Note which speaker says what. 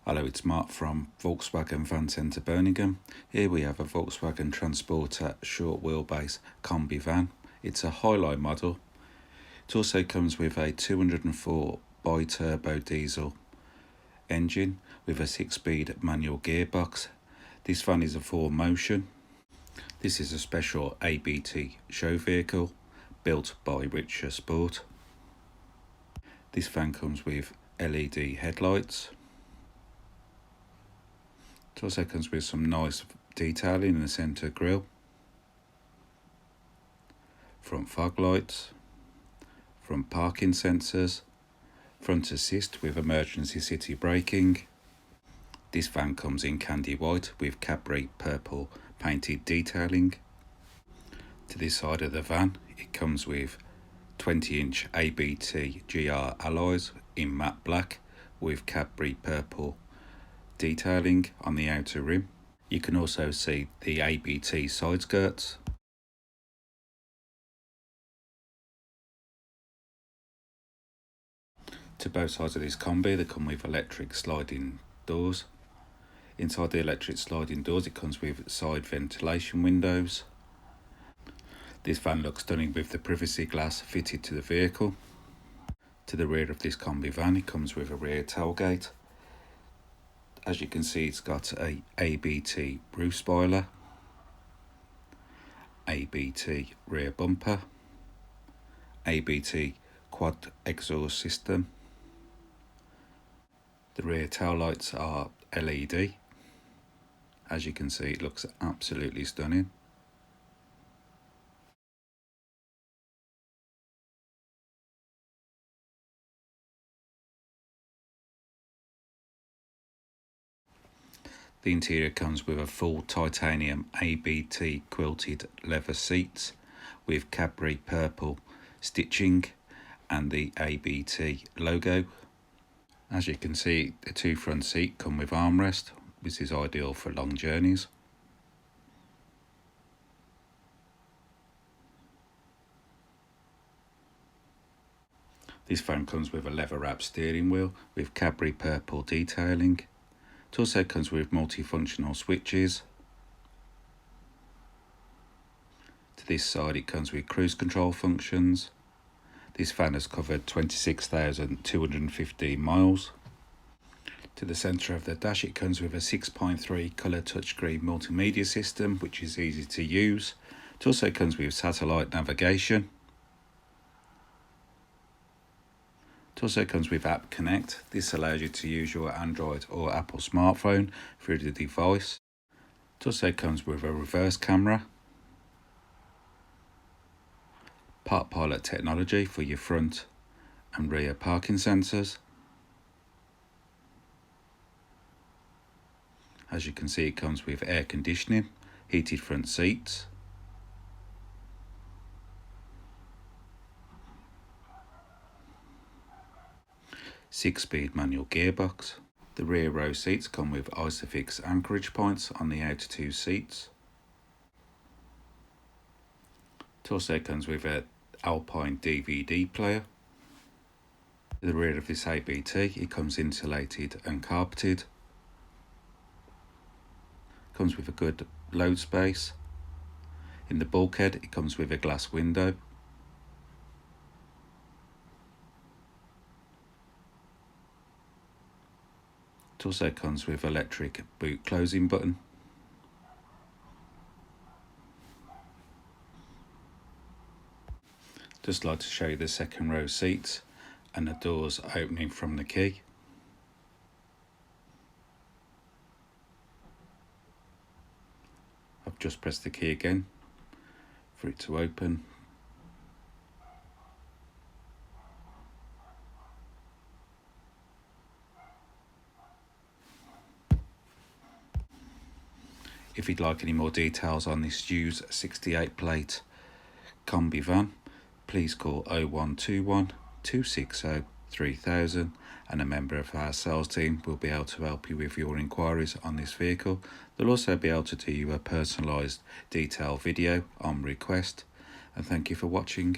Speaker 1: Hello, it's Mark from Volkswagen Van Centre Birmingham. Here we have a Volkswagen Transporter short wheelbase combi van. It's a Highline model. It also comes with a 204 bi-turbo diesel engine with a 6-speed manual gearbox. This van is a 4Motion. This is a special ABT show vehicle built by Richer Sport. This van comes with LED headlights. It also comes with some nice detailing in the centre grille, front fog lights, front parking sensors, front assist with emergency city braking. This van comes in candy white with Capri purple painted detailing. To this side of the van, it comes with 20-inch ABT GR alloys in matte black with Capri purple detailing on the outer rim. You can also see the ABT side skirts. To both sides of this combi, they come with electric sliding doors. Inside the electric sliding doors, it comes with side ventilation windows. This van looks stunning with the privacy glass fitted to the vehicle. To the rear of this combi van, it comes with a rear tailgate. As you can see, it's got a ABT roof spoiler, ABT rear bumper, ABT quad exhaust system. The rear tail lights are LED. As you can see, it looks absolutely stunning. The interior comes with a full titanium ABT quilted leather seats with Capri purple stitching and the ABT logo. As you can see, the two front seats come with armrest. This is ideal for long journeys. This van comes with a leather wrap steering wheel with Capri purple detailing. It also comes with multifunctional switches. To this side, it comes with cruise control functions. This van has covered 26,215 miles. To the centre of the dash, it comes with a 6.3 colour touchscreen multimedia system, which is easy to use. It also comes with satellite navigation. It also comes with App Connect. This allows you to use your Android or Apple smartphone through the device. It also comes with a reverse camera, Park Pilot technology for your front and rear parking sensors. As you can see, it comes with air conditioning, heated front seats, six-speed manual gearbox. The rear row seats come with Isofix anchorage points on the outer two seats. It also comes with an Alpine DVD player. The rear of this ABT, it comes insulated and carpeted. Comes with a good load space. In the bulkhead, it comes with a glass window. It also comes with electric boot closing button. Just like to show you the second row seats and the doors opening from the key. I've just pressed the key again for it to open. If you'd like any more details on this Hughes 68 plate combi van, please call 0121 260 3000 and a member of our sales team will be able to help you with your inquiries on this vehicle. They'll also be able to do you a personalised detailed video on request. And thank you for watching.